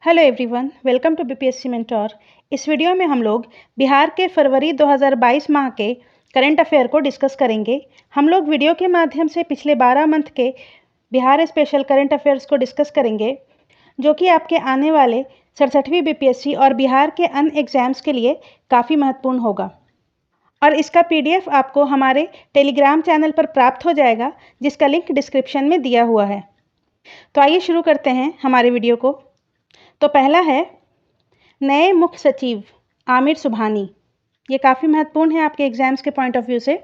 Hello everyone, welcome to BPSC mentor. इस video में हम लोग बिहार के फरवरी 2022 माह के करंट अफेयर को डिस्कस करेंगे। हम लोग वीडियो के माध्यम से पिछले 12 मंथ के बिहार स्पेशल करंट अफेयर्स को डिस्कस करेंगे, जो कि आपके आने वाले 67वीं बीपीएससी और बिहार के अन्य एग्जाम्स के लिए काफ़ी महत्वपूर्ण होगा। और इसका पीडीएफ आपको हमारे टेलीग्राम चैनल पर प्राप्त हो जाएगा, जिसका लिंक डिस्क्रिप्शन में दिया हुआ है। तो आइए शुरू करते हैं हमारे वीडियो को। तो पहला है नए मुख्य सचिव आमिर सुबहानी। ये काफ़ी महत्वपूर्ण है आपके एग्जाम्स के पॉइंट ऑफ व्यू से।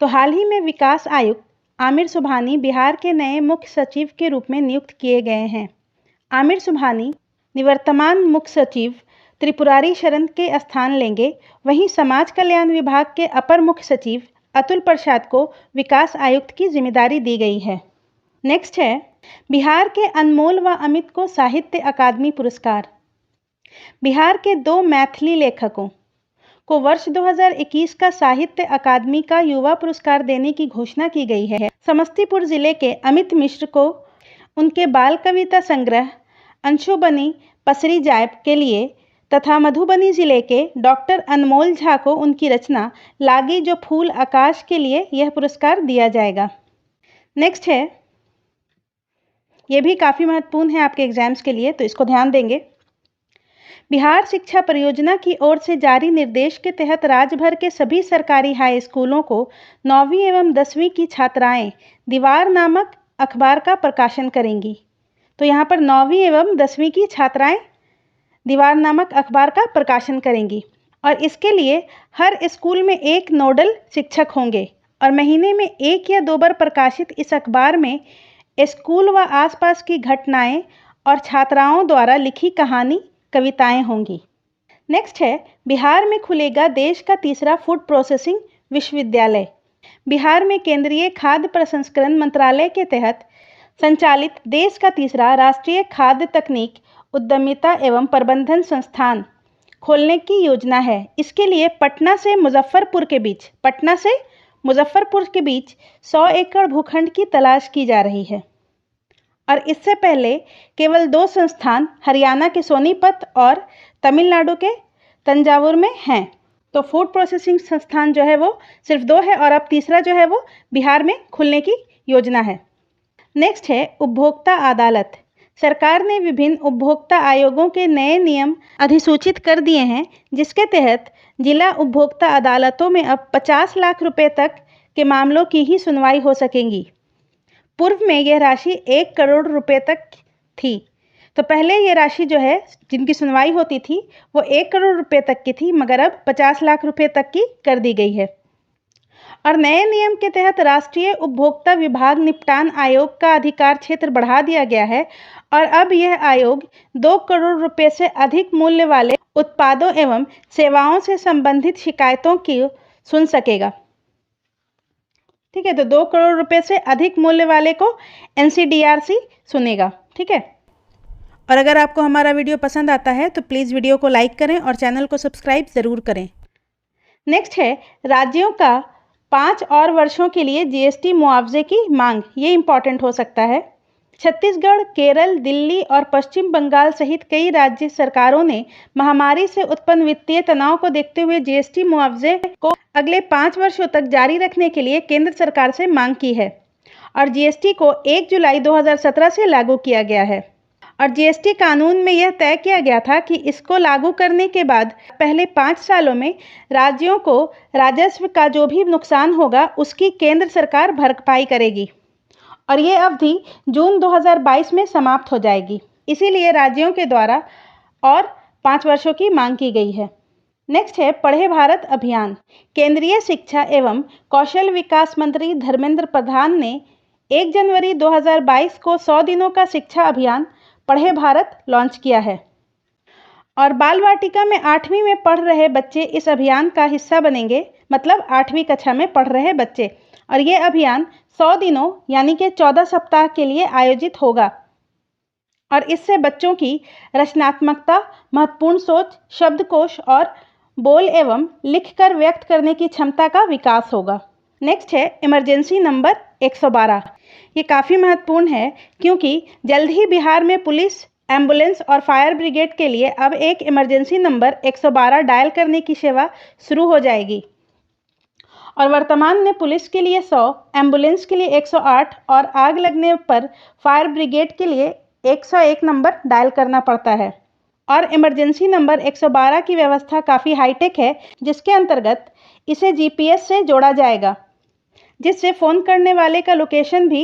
तो हाल ही में विकास आयुक्त आमिर सुबहानी बिहार के नए मुख्य सचिव के रूप में नियुक्त किए गए हैं। आमिर सुबहानी निवर्तमान मुख्य सचिव त्रिपुरारी शरण के स्थान लेंगे। वहीं समाज कल्याण विभाग के अपर मुख्य सचिव अतुल प्रसाद को विकास आयुक्त की जिम्मेदारी दी गई है। नेक्स्ट है बिहार के अनमोल व अमित को साहित्य अकादमी पुरस्कार। बिहार के 2 मैथिली लेखकों को वर्ष 2021 का साहित्य अकादमी का युवा पुरस्कार देने की घोषणा की गई है। समस्तीपुर जिले के अमित मिश्र को उनके बाल कविता संग्रह अंशुबनी पसरी जायब के लिए तथा मधुबनी जिले के डॉक्टर अनमोल झा को उनकी रचना लागी जो फूल आकाश के लिए यह पुरस्कार दिया जाएगा। नेक्स्ट है, ये भी काफ़ी महत्वपूर्ण है आपके एग्जाम्स के लिए, तो इसको ध्यान देंगे। बिहार शिक्षा परियोजना की ओर से जारी निर्देश के तहत राज्य भर के सभी सरकारी हाई स्कूलों को 9वीं एवं 10वीं की छात्राएं दीवार नामक अखबार का प्रकाशन करेंगी। तो यहाँ पर 9वीं एवं 10वीं की छात्राएं दीवार नामक अखबार का प्रकाशन करेंगी और इसके लिए हर स्कूल में एक नोडल शिक्षक होंगे और महीने में 1 या 2 बार प्रकाशित इस अखबार में स्कूल व आसपास की घटनाएं और छात्राओं द्वारा लिखी कहानी कविताएं होंगी। नेक्स्ट है बिहार में खुलेगा देश का तीसरा फूड प्रोसेसिंग विश्वविद्यालय। बिहार में केंद्रीय खाद्य प्रसंस्करण मंत्रालय के तहत संचालित देश का तीसरा राष्ट्रीय खाद्य तकनीक उद्यमिता एवं प्रबंधन संस्थान खोलने की योजना है। इसके लिए पटना से मुजफ्फरपुर के बीच 100 एकड़ भूखंड की तलाश की जा रही है और इससे पहले केवल 2 संस्थान हरियाणा के सोनीपत और तमिलनाडु के तंजावुर में हैं। तो फूड प्रोसेसिंग संस्थान जो है वो सिर्फ 2 है और अब तीसरा जो है वो बिहार में खुलने की योजना है। नेक्स्ट है उपभोक्ता अदालत। सरकार ने विभिन्न उपभोक्ता आयोगों के नए नियम अधिसूचित कर दिए हैं, जिसके तहत जिला उपभोक्ता अदालतों में अब 50 लाख रुपए तक के मामलों की ही सुनवाई हो सकेंगी। पूर्व में यह राशि 1 करोड़ रुपए तक थी। तो पहले ये राशि जो है जिनकी सुनवाई होती थी वो 1 करोड़ रुपए तक की थी, मगर अब 50 लाख रुपए तक की कर दी गई है। और नए नियम के तहत राष्ट्रीय उपभोक्ता विभाग निपटान आयोग का अधिकार क्षेत्र बढ़ा दिया गया है और अब यह आयोग 2 करोड़ रुपए से अधिक मूल्य वाले उत्पादों एवं सेवाओं से संबंधित शिकायतों की सुन सकेगा। ठीक है, तो 2 करोड़ रुपए से अधिक मूल्य वाले को एनसीडीआरसी सुनेगा। ठीक है, और अगर आपको हमारा वीडियो पसंद आता है तो प्लीज़ वीडियो को लाइक करें और चैनल को सब्सक्राइब ज़रूर करें। नेक्स्ट है राज्यों का 5 और वर्षों के लिए जीएसटी मुआवजे की मांग। ये इम्पॉर्टेंट हो सकता है। छत्तीसगढ़, केरल, दिल्ली और पश्चिम बंगाल सहित कई राज्य सरकारों ने महामारी से उत्पन्न वित्तीय तनाव को देखते हुए जीएसटी मुआवजे को अगले 5 वर्षों तक जारी रखने के लिए केंद्र सरकार से मांग की है और जीएसटी को 1 जुलाई 2017 से लागू किया गया है। और जीएसटी कानून में यह तय किया गया था कि इसको लागू करने के बाद पहले 5 सालों में राज्यों को राजस्व का जो भी नुकसान होगा उसकी केंद्र सरकार भरपाई करेगी और ये अवधि जून 2022 में समाप्त हो जाएगी। इसीलिए राज्यों के द्वारा और 5 वर्षों की मांग की गई है। नेक्स्ट है पढ़े भारत अभियान। केंद्रीय शिक्षा एवं कौशल विकास मंत्री धर्मेंद्र प्रधान ने 1 जनवरी 2022 को 100 दिनों का शिक्षा अभियान पढ़े भारत लॉन्च किया है और बाल वाटिका में 8वीं में पढ़ रहे बच्चे इस अभियान का हिस्सा बनेंगे, मतलब 8वीं कक्षा में पढ़ रहे बच्चे। और ये अभियान 100 दिनों यानी कि 14 सप्ताह के लिए आयोजित होगा और इससे बच्चों की रचनात्मकता, महत्वपूर्ण सोच, शब्दकोश और बोल एवं लिखकर व्यक्त करने की क्षमता का विकास होगा। नेक्स्ट है इमरजेंसी नंबर 112। ये काफ़ी महत्वपूर्ण है क्योंकि जल्द ही बिहार में पुलिस एम्बुलेंस और फायर ब्रिगेड के लिए अब एक इमरजेंसी नंबर 112 डायल करने की सेवा शुरू हो जाएगी। और वर्तमान में पुलिस के लिए 100, एम्बुलेंस के लिए 108 और आग लगने पर फायर ब्रिगेड के लिए 101 नंबर डायल करना पड़ता है। और इमरजेंसी नंबर 112 की व्यवस्था काफ़ी हाईटेक है, जिसके अंतर्गत इसे जीपीएस से जोड़ा जाएगा, जिससे फ़ोन करने वाले का लोकेशन भी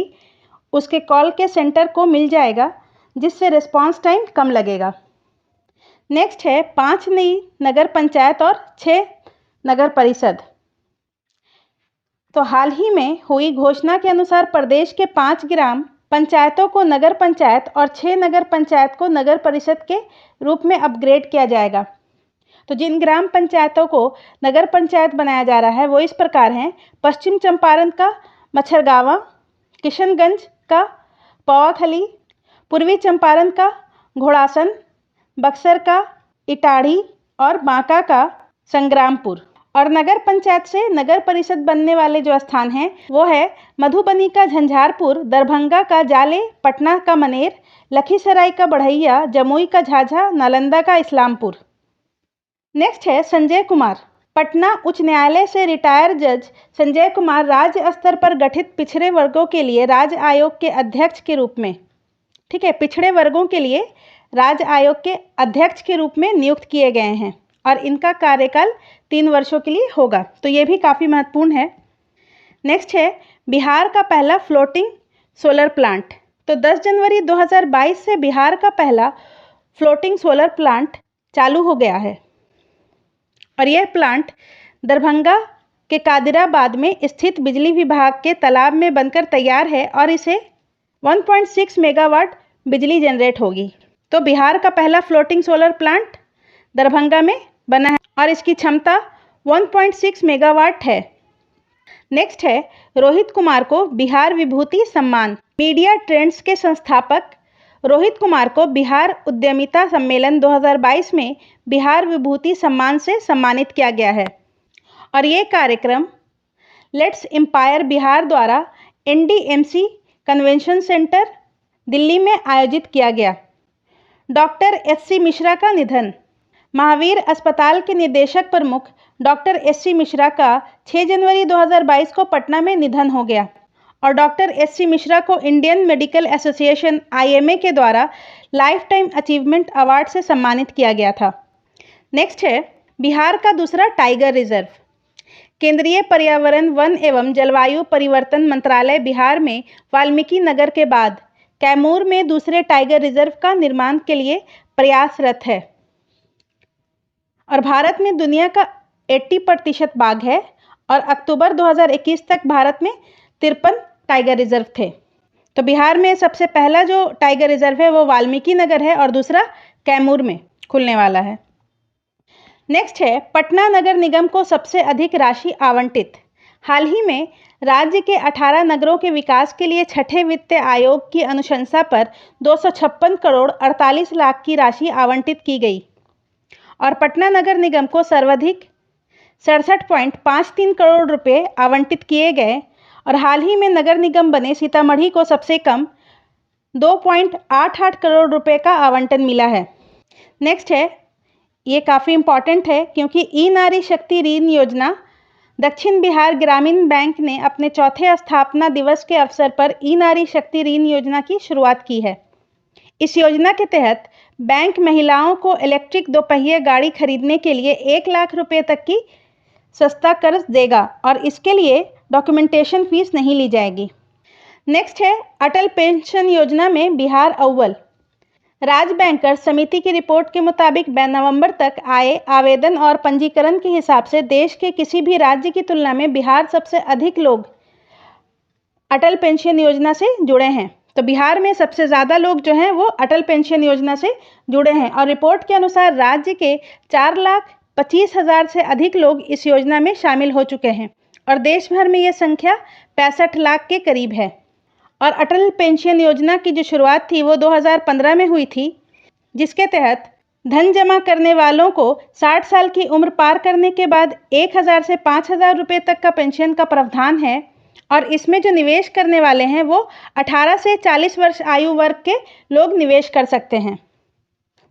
उसके कॉल के सेंटर को मिल जाएगा, जिससे रिस्पांस टाइम कम लगेगा। नेक्स्ट है 5 नई नगर पंचायत और 6 नगर परिषद। तो हाल ही में हुई घोषणा के अनुसार प्रदेश के 5 ग्राम पंचायतों को नगर पंचायत और 6 नगर पंचायत को नगर परिषद के रूप में अपग्रेड किया जाएगा। तो जिन ग्राम पंचायतों को नगर पंचायत बनाया जा रहा है वो इस प्रकार हैं: पश्चिम चंपारण का मच्छरगावा, किशनगंज का पवाखली, पूर्वी चंपारण का घोड़ासन, बक्सर का इटाढ़ी और बांका का संग्रामपुर। और नगर पंचायत से नगर परिषद बनने वाले जो स्थान हैं वो है मधुबनी का झंझारपुर, दरभंगा का जाले, पटना का मनेर, लखीसराय का बढ़ैया, जमुई का झाझा, नालंदा का इस्लामपुर। नेक्स्ट है संजय कुमार। पटना उच्च न्यायालय से रिटायर जज संजय कुमार राज्य स्तर पर गठित पिछड़े वर्गों के लिए राज्य आयोग के अध्यक्ष के रूप में, ठीक है, पिछड़े वर्गों के लिए राज्य आयोग के अध्यक्ष के रूप में नियुक्त किए गए हैं और इनका कार्यकाल 3 वर्षों के लिए होगा। तो ये भी काफ़ी महत्वपूर्ण है। नेक्स्ट है बिहार का पहला फ्लोटिंग सोलर प्लांट। तो 10 जनवरी 2022 से बिहार का पहला फ्लोटिंग सोलर प्लांट चालू हो गया है और यह प्लांट दरभंगा के कादिराबाद में स्थित बिजली विभाग के तालाब में बनकर तैयार है और इसे 1.6 मेगावाट बिजली जनरेट होगी। तो बिहार का पहला फ्लोटिंग सोलर प्लांट दरभंगा में बना है और इसकी क्षमता 1.6 मेगावाट है। नेक्स्ट है रोहित कुमार को बिहार विभूति सम्मान। मीडिया ट्रेंड्स के संस्थापक रोहित कुमार को बिहार उद्यमिता सम्मेलन 2022 में बिहार विभूति सम्मान से सम्मानित किया गया है और ये कार्यक्रम लेट्स एम्पायर बिहार द्वारा एनडीएमसी कन्वेंशन सेंटर दिल्ली में आयोजित किया गया। डॉक्टर एससी मिश्रा का निधन। महावीर अस्पताल के निदेशक प्रमुख डॉक्टर एससी मिश्रा का 6 जनवरी 2022 को पटना में निधन हो गया और डॉक्टर एससी मिश्रा को इंडियन मेडिकल एसोसिएशन आईएमए के द्वारा लाइफ टाइम अचीवमेंट अवार्ड से सम्मानित किया गया था। नेक्स्ट है बिहार का दूसरा टाइगर रिजर्व। केंद्रीय पर्यावरण, वन एवं जलवायु परिवर्तन मंत्रालय बिहार में वाल्मीकि नगर के बाद कैमूर में दूसरे टाइगर रिजर्व का निर्माण के लिए प्रयासरत है और भारत में दुनिया का 80% बाघ है और अक्टूबर 2021 तक भारत में 53 टाइगर रिजर्व थे। तो बिहार में सबसे पहला जो टाइगर रिजर्व है वो वाल्मीकि नगर है और दूसरा कैमूर में खुलने वाला है। नेक्स्ट है पटना नगर निगम को सबसे अधिक राशि आवंटित। हाल ही में राज्य के 18 नगरों के विकास के लिए छठे वित्त आयोग की अनुशंसा पर 256 करोड़ 48 लाख की राशि आवंटित की गई और पटना नगर निगम को सर्वाधिक 67.53 करोड़ रुपए आवंटित किए गए और हाल ही में नगर निगम बने सीतामढ़ी को सबसे कम 2.88 करोड़ रुपए का आवंटन मिला है। नेक्स्ट है, ये काफ़ी इम्पॉर्टेंट है क्योंकि ई नारी शक्ति ऋण योजना दक्षिण बिहार ग्रामीण बैंक ने अपने चौथे स्थापना दिवस के अवसर पर ई नारी शक्ति ऋण योजना की शुरुआत की है। इस योजना के तहत बैंक महिलाओं को इलेक्ट्रिक दोपहिया गाड़ी खरीदने के लिए 1 लाख रुपए तक की सस्ता कर्ज देगा और इसके लिए डॉक्यूमेंटेशन फीस नहीं ली जाएगी। नेक्स्ट है अटल पेंशन योजना में बिहार अव्वल। राज्य बैंकर्स समिति की रिपोर्ट के मुताबिक नवंबर तक आए आवेदन और पंजीकरण के हिसाब से देश के किसी भी राज्य की तुलना में बिहार सबसे अधिक लोग अटल पेंशन योजना से जुड़े हैं। तो बिहार में सबसे ज़्यादा लोग जो हैं वो अटल पेंशन योजना से जुड़े हैं और रिपोर्ट के अनुसार राज्य के 4,25,000 से अधिक लोग इस योजना में शामिल हो चुके हैं और देश भर में ये संख्या 65 लाख के करीब है। और अटल पेंशन योजना की जो शुरुआत थी वो 2015 में हुई थी, जिसके तहत धन जमा करने वालों को 60 साल की उम्र पार करने के बाद 1,000 से 5,000 रुपये तक का पेंशन का प्रावधान है और इसमें जो निवेश करने वाले हैं वो 18 से 40 वर्ष आयु वर्ग के लोग निवेश कर सकते हैं।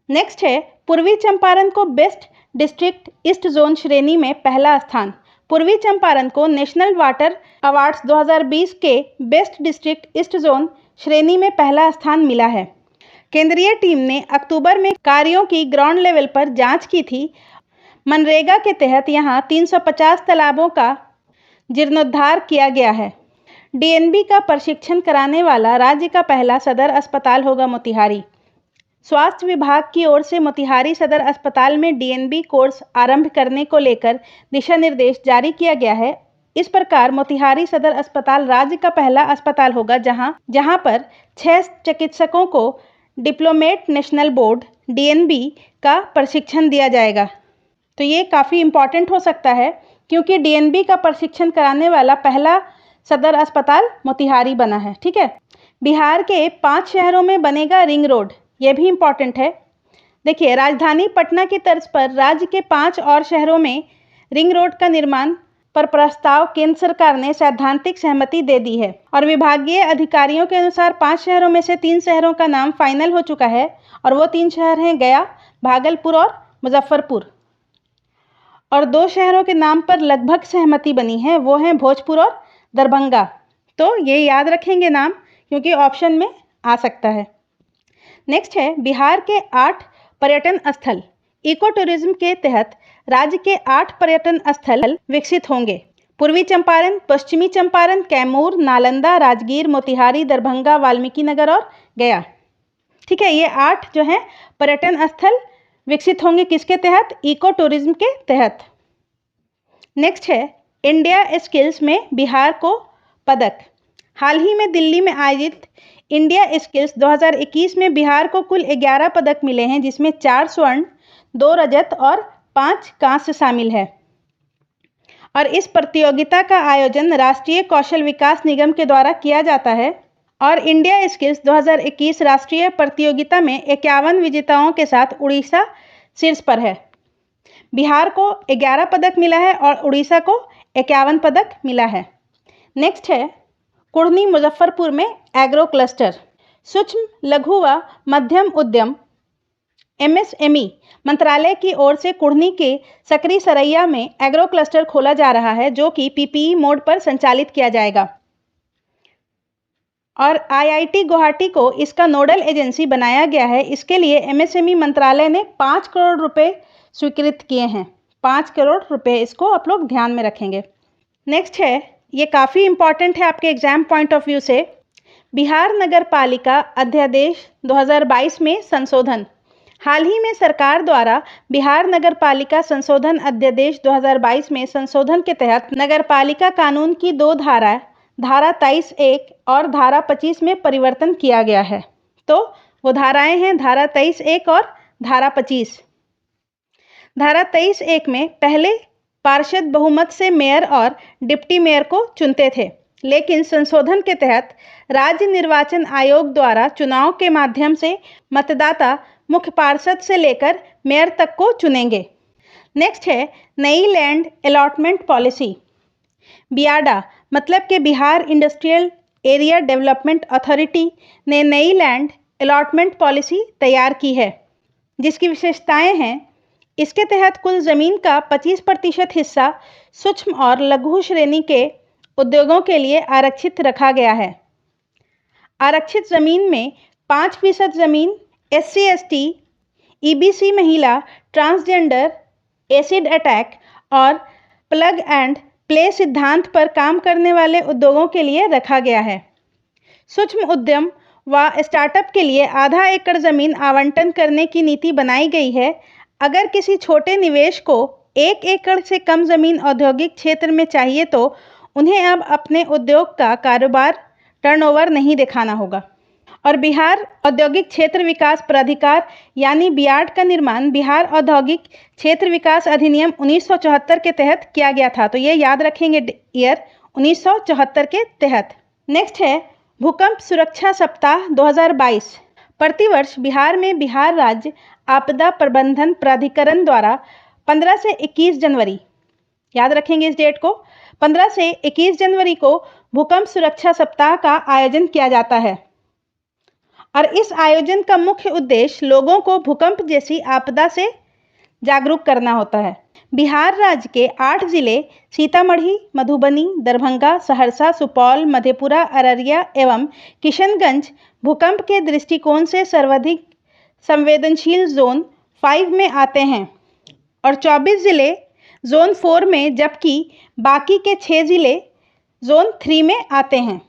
नेक्स्ट है पूर्वी चंपारण को बेस्ट डिस्ट्रिक्ट ईस्ट जोन श्रेणी में पहला स्थान। पूर्वी चंपारण को नेशनल वाटर अवार्ड्स 2020 के बेस्ट डिस्ट्रिक्ट ईस्ट जोन श्रेणी में पहला स्थान मिला है। केंद्रीय टीम ने अक्टूबर में कार्यों की ग्राउंड लेवल पर जांच की थी। मनरेगा के तहत यहां 350 तालाबों का जीर्णोद्धार किया गया है। डीएनबी का प्रशिक्षण कराने वाला राज्य का पहला सदर अस्पताल होगा मोतिहारी। स्वास्थ्य विभाग की ओर से मोतिहारी सदर अस्पताल में डीएनबी कोर्स आरंभ करने को लेकर दिशा निर्देश जारी किया गया है। इस प्रकार मोतिहारी सदर अस्पताल राज्य का पहला अस्पताल होगा जहां पर 6 चिकित्सकों को डिप्लोमेट नेशनल बोर्ड डीएनबी का प्रशिक्षण दिया जाएगा। तो ये काफ़ी इम्पॉर्टेंट हो सकता है क्योंकि डीएनबी का प्रशिक्षण कराने वाला पहला सदर अस्पताल मोतिहारी बना है। ठीक है। बिहार के 5 शहरों में बनेगा रिंग रोड, ये भी इम्पॉर्टेंट है। देखिए, राजधानी पटना की तर्ज पर राज्य के 5 और शहरों में रिंग रोड का निर्माण पर प्रस्ताव केंद्र सरकार ने सैद्धांतिक सहमति दे दी है और विभागीय अधिकारियों के अनुसार 5 शहरों में से 3 शहरों का नाम फाइनल हो चुका है और वो 3 शहर हैं गया, भागलपुर और मुजफ्फरपुर। और 2 शहरों के नाम पर लगभग सहमति बनी है, वो हैं भोजपुर और दरभंगा। तो ये याद रखेंगे नाम क्योंकि ऑप्शन में आ सकता है। नेक्स्ट है बिहार के 8 पर्यटन स्थल। इको टूरिज्म के तहत राज्य के 8 पर्यटन स्थल विकसित होंगे। पूर्वी चंपारण, पश्चिमी चंपारण, कैमूर, नालंदा, राजगीर, मोतिहारी, दरभंगा, वाल्मीकि नगर और गया। ठीक है, ये 8 जो हैं पर्यटन स्थल विकसित होंगे किसके तहत? इको टूरिज्म के तहत। नेक्स्ट है इंडिया स्किल्स में बिहार को पदक। हाल ही में दिल्ली में आयोजित इंडिया स्किल्स 2021 में बिहार को कुल 11 पदक मिले हैं, जिसमें 4 स्वर्ण, 2 रजत और 5 कांस्य शामिल है। और इस प्रतियोगिता का आयोजन राष्ट्रीय कौशल विकास निगम के द्वारा किया जाता है और इंडिया स्किल्स 2021 राष्ट्रीय प्रतियोगिता में 51 विजेताओं के साथ उड़ीसा शीर्ष पर है। बिहार को 11 पदक मिला है और उड़ीसा को 51 पदक मिला है। नेक्स्ट है कुढ़नी मुजफ्फरपुर में एग्रो क्लस्टर। सूक्ष्म, लघु व मध्यम उद्यम एमएसएमई मंत्रालय की ओर से कुढ़नी के सकरी सरैया में एग्रो क्लस्टर खोला जा रहा है जो कि पीपीई मोड पर संचालित किया जाएगा और आईआईटी गुवाहाटी को इसका नोडल एजेंसी बनाया गया है। इसके लिए एमएसएमई मंत्रालय ने 5 करोड़ रुपए स्वीकृत किए हैं। 5 करोड़ रुपए, इसको आप लोग ध्यान में रखेंगे। नेक्स्ट है, ये काफ़ी इंपॉर्टेंट है आपके एग्जाम पॉइंट ऑफ व्यू से, बिहार नगर पालिका अध्यादेश 2022 में संशोधन। हाल ही में सरकार द्वारा बिहार नगर पालिका संशोधन अध्यादेश 2022 में संशोधन के तहत नगर पालिका कानून की 2 धारा 23(1) और धारा 25 में परिवर्तन किया गया है। तो वो धाराएं हैं धारा 23(1) और धारा 25। धारा 23(1) में पहले पार्षद बहुमत से मेयर और डिप्टी मेयर को चुनते थे, लेकिन संशोधन के तहत राज्य निर्वाचन आयोग द्वारा चुनाव के माध्यम से मतदाता मुख्य पार्षद से लेकर मेयर तक को चुनेंगे। नेक्स्ट है नई लैंड अलॉटमेंट पॉलिसी। बियाडा मतलब कि Bihar industrial area development authority ने नई लैंड अलॉटमेंट पॉलिसी तैयार की है, जिसकी विशेषताएं हैं इसके तहत कुल ज़मीन का 25% हिस्सा सूक्ष्म और लघु श्रेणी के उद्योगों के लिए आरक्षित रखा गया है। आरक्षित ज़मीन में 5% ज़मीन SC/ST, EBC महिला, ट्रांसजेंडर, एसिड अटैक और प्लग एंड प्ले सिद्धांत पर काम करने वाले उद्योगों के लिए रखा गया है। सूक्ष्म उद्यम व स्टार्टअप के लिए आधा एकड़ ज़मीन आवंटन करने की नीति बनाई गई है। अगर किसी छोटे निवेश को 1 एकड़ से कम ज़मीन औद्योगिक क्षेत्र में चाहिए तो उन्हें अब अपने उद्योग का कारोबार टर्नओवर नहीं दिखाना होगा। और बिहार औद्योगिक क्षेत्र विकास प्राधिकार यानी बियाड का निर्माण बिहार औद्योगिक क्षेत्र विकास अधिनियम 1974 के तहत किया गया था। तो ये याद रखेंगे, ईयर 1974 के तहत। नेक्स्ट है भूकंप सुरक्षा सप्ताह 2022। प्रतिवर्ष बिहार में बिहार राज्य आपदा प्रबंधन प्राधिकरण द्वारा 15 से 21 जनवरी, याद रखेंगे इस डेट को, 15 से 21 जनवरी को भूकंप सुरक्षा सप्ताह का आयोजन किया जाता है और इस आयोजन का मुख्य उद्देश्य लोगों को भूकंप जैसी आपदा से जागरूक करना होता है। बिहार राज्य के 8 जिले सीतामढ़ी, मधुबनी, दरभंगा, सहरसा, सुपौल, मधेपुरा, अररिया एवं किशनगंज भूकंप के दृष्टिकोण से सर्वाधिक संवेदनशील जोन 5 में आते हैं और 24 जिले जोन 4 में, जबकि बाकी के 6 जिले जोन 3 में आते हैं।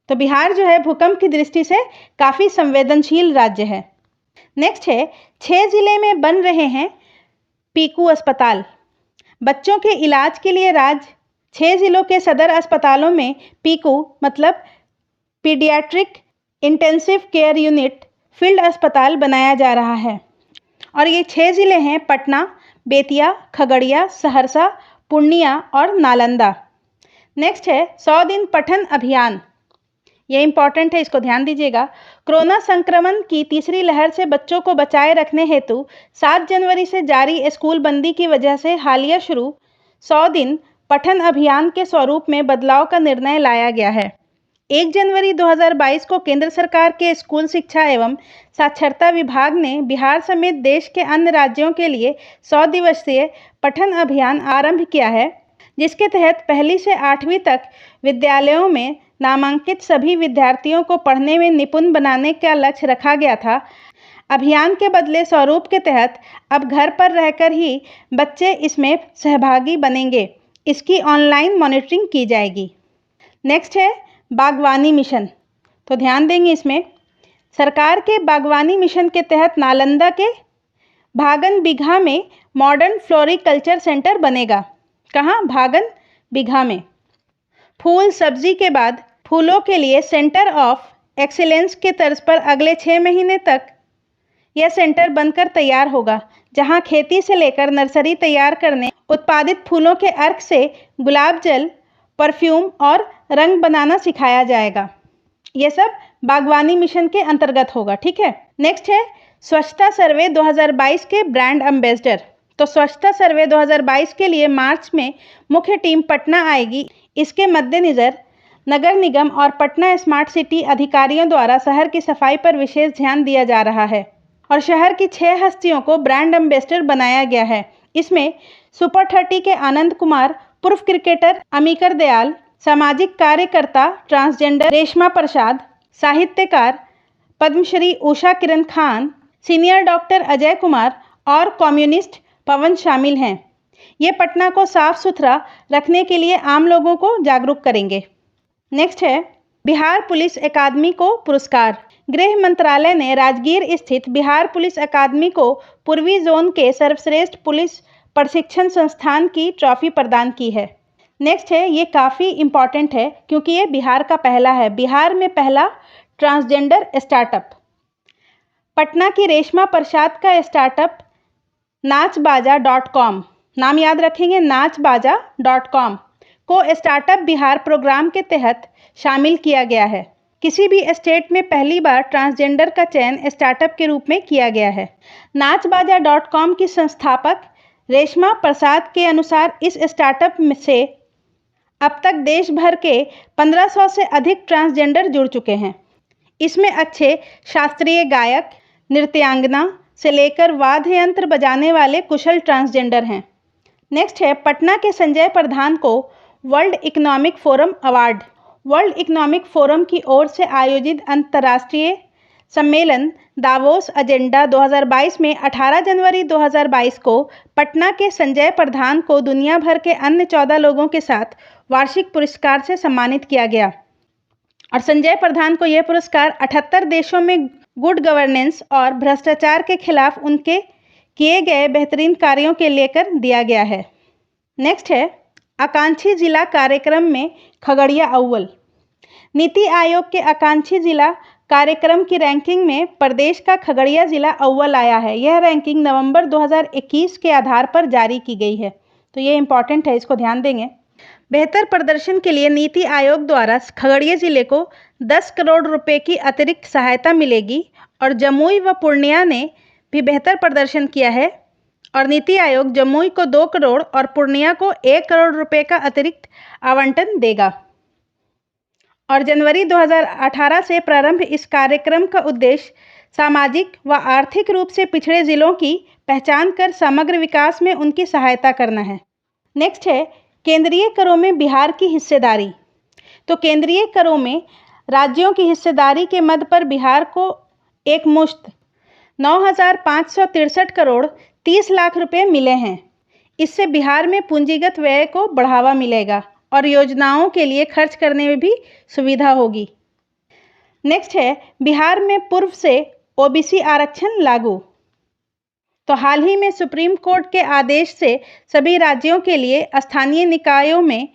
तो बिहार जो है भूकंप की दृष्टि से काफ़ी संवेदनशील राज्य है। नेक्स्ट है 6 जिले में बन रहे हैं पीकू अस्पताल। बच्चों के इलाज के लिए राज्य 6 जिलों के सदर अस्पतालों में पीकू मतलब paediatric intensive care unit field अस्पताल बनाया जा रहा है और ये 6 जिले हैं पटना, बेतिया, खगड़िया, सहरसा, पूर्णिया और नालंदा। नेक्स्ट है 100 दिन पठन अभियान। ये इंपॉर्टेंट है, इसको ध्यान दीजिएगा। कोरोना संक्रमण की तीसरी लहर से बच्चों को बचाए रखने हेतु 7 जनवरी से जारी स्कूल बंदी की वजह से हालिया शुरू 100 दिन पठन अभियान के स्वरूप में बदलाव का निर्णय लाया गया है। 1 जनवरी 2022 को केंद्र सरकार के स्कूल शिक्षा एवं साक्षरता विभाग ने बिहार समेत देश के अन्य राज्यों के लिए 100 दिवसीय पठन अभियान आरंभ किया है, जिसके तहत 1ली से 8वीं तक विद्यालयों में नामांकित सभी विद्यार्थियों को पढ़ने में निपुण बनाने का लक्ष्य रखा गया था। अभियान के बदले स्वरूप के तहत अब घर पर रहकर ही बच्चे इसमें सहभागी बनेंगे। इसकी ऑनलाइन मॉनिटरिंग की जाएगी। नेक्स्ट है बागवानी मिशन। तो ध्यान देंगे, इसमें सरकार के बागवानी मिशन के तहत नालंदा के भागन बिघा में मॉडर्न फ्लोरिकल्चर सेंटर बनेगा। कहाँ? भागन बिघा में। फूल सब्जी के बाद फूलों के लिए सेंटर ऑफ एक्सीलेंस के तर्ज पर अगले 6 महीने तक यह सेंटर बनकर तैयार होगा, जहां खेती से लेकर नर्सरी तैयार करने, उत्पादित फूलों के अर्क से गुलाब जल, परफ्यूम और रंग बनाना सिखाया जाएगा। यह सब बागवानी मिशन के अंतर्गत होगा। ठीक है। नेक्स्ट है स्वच्छता सर्वे 2022 के ब्रांड एम्बेसडर। तो स्वच्छता सर्वे 2022 के लिए मार्च में मुख्य टीम पटना आएगी। इसके मद्देनजर नगर निगम और पटना स्मार्ट सिटी अधिकारियों द्वारा शहर की सफाई पर विशेष ध्यान दिया जा रहा है और शहर की 6 हस्तियों को ब्रांड एम्बेसडर बनाया गया है। इसमें सुपर 30 के आनंद कुमार, पूर्व क्रिकेटर अमीकर दयाल, सामाजिक कार्यकर्ता ट्रांसजेंडर रेशमा प्रसाद, साहित्यकार पद्मश्री उषा किरण खान, सीनियर डॉक्टर अजय कुमार और कम्युनिस्ट पवन शामिल हैं। ये पटना को साफ सुथरा रखने के लिए आम लोगों को जागरूक करेंगे। नेक्स्ट है बिहार पुलिस अकादमी को पुरस्कार। गृह मंत्रालय ने राजगीर स्थित बिहार पुलिस अकादमी को पूर्वी जोन के सर्वश्रेष्ठ पुलिस प्रशिक्षण संस्थान की ट्रॉफी प्रदान की है। नेक्स्ट है, ये काफ़ी इम्पॉर्टेंट है क्योंकि ये बिहार का पहला है, बिहार में पहला ट्रांसजेंडर स्टार्टअप। पटना की रेशमा प्रसाद का स्टार्टअप नाचबाजा.com, नाम याद रखेंगे, नाचबाजा.com को स्टार्टअप बिहार प्रोग्राम के तहत शामिल किया गया है। किसी भी स्टेट में पहली बार ट्रांसजेंडर का चयन स्टार्टअप के रूप में किया गया है। नाचबाजा.com की संस्थापक रेशमा प्रसाद के अनुसार इस स्टार्टअप से अब तक देश भर के 1500 से अधिक ट्रांसजेंडर जुड़ चुके हैं। इसमें अच्छे शास्त्रीय गायक, नृत्यांगना से लेकर वाद्य यंत्र बजाने वाले कुशल ट्रांसजेंडर हैं। नेक्स्ट है पटना के संजय प्रधान को world economic forum award. World economic forum की ओर से आयोजित अंतर्राष्ट्रीय सम्मेलन दावोस एजेंडा 2022 में 18 जनवरी 2022 को पटना के संजय प्रधान को दुनिया भर के अन्य 14 लोगों के साथ वार्षिक पुरस्कार से सम्मानित किया गया और संजय प्रधान को यह पुरस्कार 78 देशों में गुड गवर्नेंस और भ्रष्टाचार के खिलाफ उनके किए गए बेहतरीन कार्यों के लेकर दिया गया है। नेक्स्ट है आकांक्षी जिला कार्यक्रम में खगड़िया अव्वल। नीति आयोग के आकांक्षी जिला कार्यक्रम की रैंकिंग में प्रदेश का खगड़िया जिला अव्वल आया है। यह रैंकिंग नवंबर 2021 के आधार पर जारी की गई है, तो ये इंपॉर्टेंट है, इसको ध्यान देंगे। बेहतर प्रदर्शन के लिए नीति आयोग द्वारा खगड़िया जिले को 10 करोड़ रुपए की अतिरिक्त सहायता मिलेगी और जमुई व पूर्णिया ने भी बेहतर प्रदर्शन किया है और नीति आयोग जमुई को 2 करोड़ और पूर्णिया को 1 करोड़ रुपए का अतिरिक्त आवंटन देगा। और जनवरी 2018 से प्रारंभ इस कार्यक्रम का उद्देश्य सामाजिक व आर्थिक रूप से पिछड़े जिलों की पहचान कर समग्र विकास में उनकी सहायता करना है। नेक्स्ट है केंद्रीय करों में बिहार की हिस्सेदारी। तो केंद्रीय करों में राज्यों की हिस्सेदारी के मद पर बिहार को एकमुश्त 9,563 करोड़ 30 लाख रुपए मिले हैं। इससे बिहार में पूंजीगत व्यय को बढ़ावा मिलेगा और योजनाओं के लिए खर्च करने में भी सुविधा होगी। नेक्स्ट है बिहार में पूर्व से ओबीसी आरक्षण लागू। तो हाल ही में सुप्रीम कोर्ट के आदेश से सभी राज्यों के लिए स्थानीय निकायों में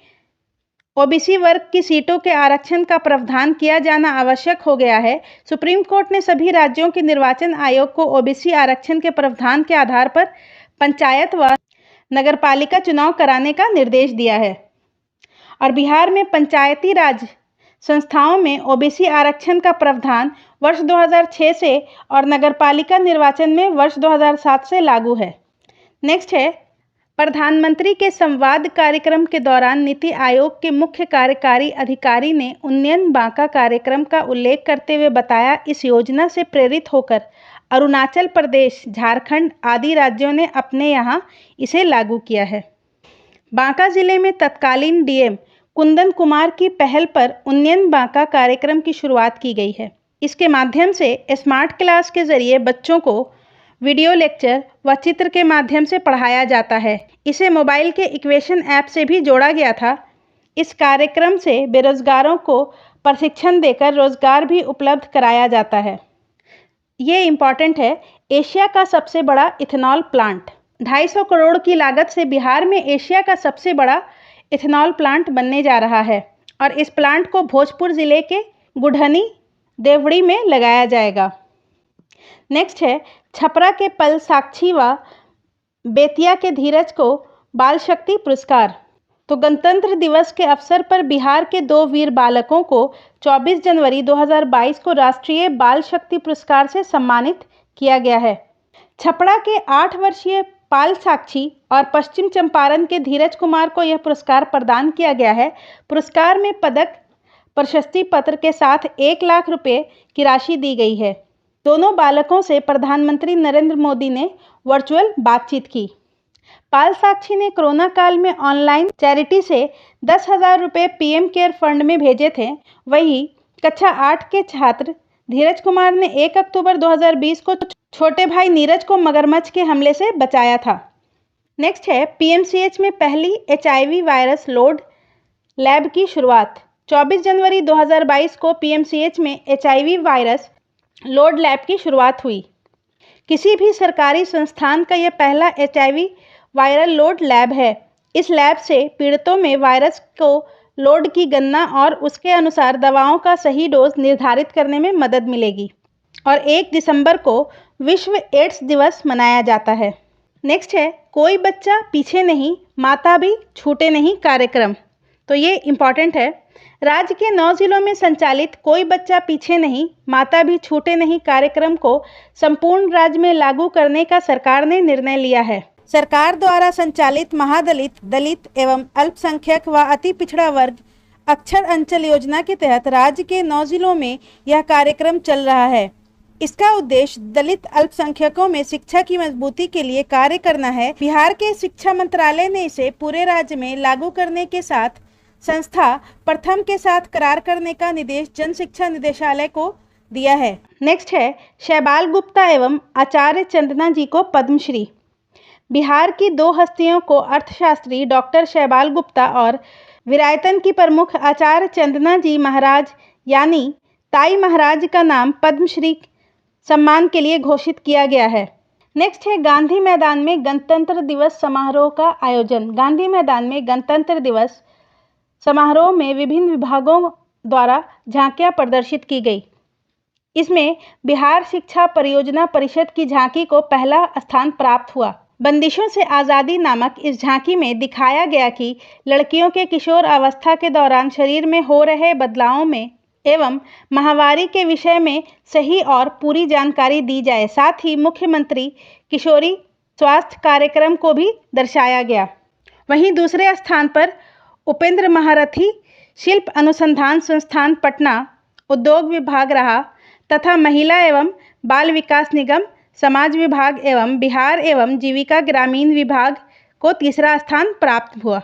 ओबीसी वर्ग की सीटों के आरक्षण का प्रावधान किया जाना आवश्यक हो गया है। सुप्रीम कोर्ट ने सभी राज्यों के निर्वाचन आयोग को ओबीसी आरक्षण के प्रावधान के आधार पर पंचायत व नगरपालिका चुनाव कराने का निर्देश दिया है और बिहार में पंचायती राज संस्थाओं में ओबीसी आरक्षण का प्रावधान वर्ष 2006 से और नगरपालिका निर्वाचन में वर्ष 2007 से लागू है। नेक्स्ट है प्रधानमंत्री के संवाद कार्यक्रम के दौरान नीति आयोग के मुख्य कार्यकारी अधिकारी ने उन्नयन बांका कार्यक्रम का उल्लेख करते हुए बताया, इस योजना से प्रेरित होकर अरुणाचल प्रदेश, झारखंड आदि राज्यों ने अपने यहाँ इसे लागू किया है। बांका जिले में तत्कालीन डीएम कुंदन कुमार की पहल पर उन्नयन बांका कार्यक्रम की शुरुआत की गई है। इसके माध्यम से स्मार्ट क्लास के जरिए बच्चों को वीडियो लेक्चर व चित्र के माध्यम से पढ़ाया जाता है। इसे मोबाइल के इक्वेशन ऐप से भी जोड़ा गया था। इस कार्यक्रम से बेरोजगारों को प्रशिक्षण देकर रोजगार भी उपलब्ध कराया जाता है। ये इम्पॉर्टेंट है। एशिया का सबसे बड़ा इथेनॉल प्लांट 250 करोड़ की लागत से बिहार में एशिया का सबसे बड़ा इथेनॉल प्लांट बनने जा रहा है और इस प्लांट को भोजपुर जिले के गुढ़नी देवड़ी में लगाया जाएगा। नेक्स्ट है छपरा के पल साक्षी व बेतिया के धीरज को बाल शक्ति पुरस्कार। तो गणतंत्र दिवस के अवसर पर बिहार के 2 वीर बालकों को 24 जनवरी 2022 को राष्ट्रीय बाल शक्ति पुरस्कार से सम्मानित किया गया है। छपरा के 8 वर्षीय पाल साक्षी और पश्चिम चंपारण के धीरज कुमार को यह पुरस्कार प्रदान किया गया है। पुरस्कार में पदक, प्रशस्ति पत्र के साथ 1 लाख रुपए की राशि दी गई है। दोनों बालकों से प्रधानमंत्री नरेंद्र मोदी ने वर्चुअल बातचीत की। पाल साक्षी ने कोरोना काल में ऑनलाइन चैरिटी से 10,000 रुपये पीएम केयर फंड में भेजे थे। वहीं कक्षा 8 के छात्र धीरज कुमार ने 1 अक्टूबर 2020 को छोटे भाई नीरज को मगरमच्छ के हमले से बचाया था। नेक्स्ट है पीएमसीएच में पहली एचआईवी वायरस लोड लैब की शुरुआत। 24 जनवरी 2022 को पीएमसीएच में एचआईवी वायरस लोड लैब की शुरुआत हुई। किसी भी सरकारी संस्थान का यह पहला एचआईवी वायरल लोड लैब है। इस लैब से पीड़ितों में वायरस को लोड की गणना और उसके अनुसार दवाओं का सही डोज निर्धारित करने में मदद मिलेगी। और 1 दिसंबर को विश्व एड्स दिवस मनाया जाता है। नेक्स्ट है कोई बच्चा पीछे नहीं, माता भी छूटे नहीं कार्यक्रम। तो ये इम्पॉर्टेंट है। राज्य के 9 जिलों में संचालित कोई बच्चा पीछे नहीं, माता भी छूटे नहीं कार्यक्रम को संपूर्ण राज्य में लागू करने का सरकार ने निर्णय लिया है। सरकार द्वारा संचालित महादलित, दलित एवं अल्पसंख्यक व अति पिछड़ा वर्ग अक्षर अंचल योजना के तहत राज्य के 9 जिलों में यह कार्यक्रम चल रहा है। इसका उद्देश्य दलित अल्पसंख्यकों में शिक्षा की मजबूती के लिए कार्य करना है। बिहार के शिक्षा मंत्रालय ने इसे पूरे राज्य में लागू करने के साथ संस्था प्रथम के साथ करार करने का निर्देश जन शिक्षा निदेशालय को दिया है। नेक्स्ट है शैबाल गुप्ता एवं आचार्य चंदना जी को पद्मश्री। बिहार की 2 हस्तियों को अर्थशास्त्री डॉक्टर शैबाल गुप्ता और विरायतन की प्रमुख आचार्य चंदना जी महाराज यानी ताई महाराज का नाम पद्मश्री सम्मान के लिए घोषित किया गया है। नेक्स्ट है गांधी मैदान में गणतंत्र दिवस समारोह का आयोजन। गांधी मैदान में गणतंत्र दिवस समारोह में विभिन्न विभागों द्वारा झांकियां प्रदर्शित की गई। इसमें बिहार शिक्षा परियोजना परिषद की झांकी को पहला स्थान प्राप्त हुआ। बंदिशों से आज़ादी नामक इस झांकी में दिखाया गया कि लड़कियों के किशोर अवस्था के दौरान शरीर में हो रहे बदलावों में एवं माहवारी के विषय में सही और पूरी जानकारी दी जाए। साथ ही मुख्यमंत्री किशोरी स्वास्थ्य कार्यक्रम को भी दर्शाया गया। वहीं दूसरे स्थान पर उपेंद्र महारथी शिल्प अनुसंधान संस्थान पटना उद्योग विभाग रहा तथा महिला एवं बाल विकास निगम समाज विभाग एवं बिहार एवं जीविका ग्रामीण विभाग को तीसरा स्थान प्राप्त हुआ।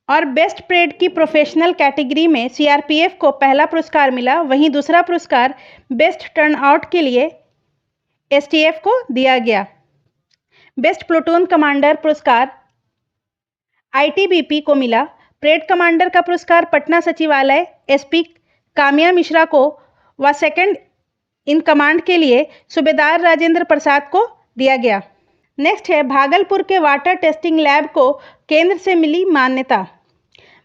और बेस्ट परेड की प्रोफेशनल कैटेगरी में सीआरपीएफ को पहला पुरस्कार मिला, वहीं दूसरा पुरस्कार बेस्ट टर्नआउट के लिए एसटीएफ को दिया गया। बेस्ट प्लूटून कमांडर पुरस्कार आईटीबीपी को मिला। परेड कमांडर का पुरस्कार पटना सचिवालय एसपी काम्या मिश्रा को व सेकंड इन कमांड के लिए सूबेदार राजेंद्र प्रसाद को दिया गया। नेक्स्ट है भागलपुर के वाटर टेस्टिंग लैब को केंद्र से मिली मान्यता।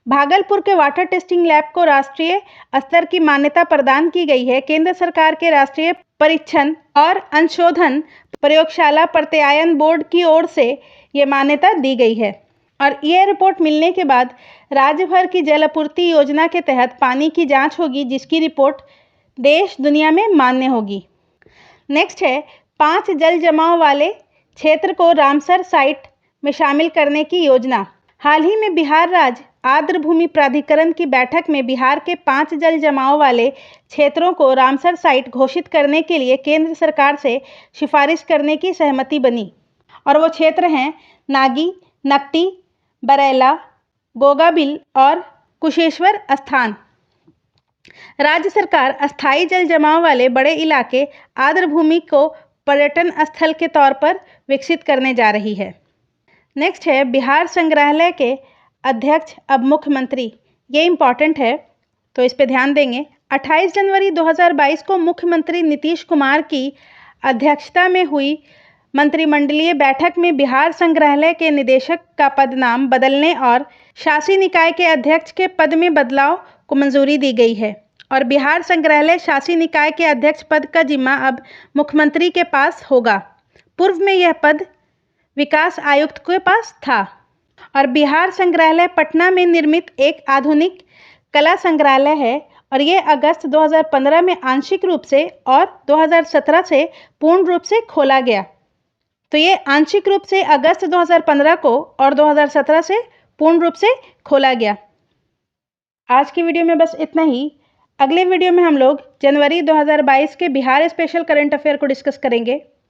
भागलपुर के वाटर टेस्टिंग लैब को राष्ट्रीय स्तर की मान्यता प्रदान की गई है। केंद्र सरकार के राष्ट्रीय परीक्षण और अंशोधन प्रयोगशाला प्रत्यायन बोर्ड की ओर से ये मान्यता दी गई है और यह रिपोर्ट मिलने के बाद राज्य भर की जल आपूर्ति योजना के तहत पानी की जांच होगी, जिसकी रिपोर्ट देश दुनिया में मान्य होगी। नेक्स्ट है 5 जल जमाव वाले क्षेत्र को रामसर साइट में शामिल करने की योजना। हाल ही में बिहार राज्य आर्द्र भूमि प्राधिकरण की बैठक में बिहार के 5 जल जमाव वाले क्षेत्रों को रामसर साइट घोषित करने के लिए केंद्र सरकार से सिफारिश करने की सहमति बनी और वो क्षेत्र हैं नागी, नकटी, बरैला, गोगाबिल और कुशेश्वर स्थान। राज्य सरकार अस्थायी जल जमाव वाले बड़े इलाके आर्द्र भूमि को पर्यटन स्थल के तौर पर विकसित करने जा रही है। नेक्स्ट है बिहार संग्रहालय के अध्यक्ष अब मुख्यमंत्री। ये इम्पॉर्टेंट है तो इस पे ध्यान देंगे। 28 जनवरी 2022 को मुख्यमंत्री नीतीश कुमार की अध्यक्षता में हुई मंत्रिमंडलीय बैठक में बिहार संग्रहालय के निदेशक का पद नाम बदलने और शासी निकाय के अध्यक्ष के पद में बदलाव को मंजूरी दी गई है और बिहार संग्रहालय शासी निकाय के अध्यक्ष पद का जिम्मा अब मुख्यमंत्री के पास होगा। पूर्व में यह पद विकास आयुक्त के पास था। और बिहार संग्रहालय पटना में निर्मित एक आधुनिक कला संग्रहालय है और ये अगस्त 2015 में आंशिक रूप से और 2017 से पूर्ण रूप से खोला गया। तो ये आंशिक रूप से अगस्त 2015 को और 2017 से पूर्ण रूप से खोला गया। आज की वीडियो में बस इतना ही। अगले वीडियो में हम लोग जनवरी 2022 के बिहार स्पेशल करंट अफेयर को डिस्कस करेंगे।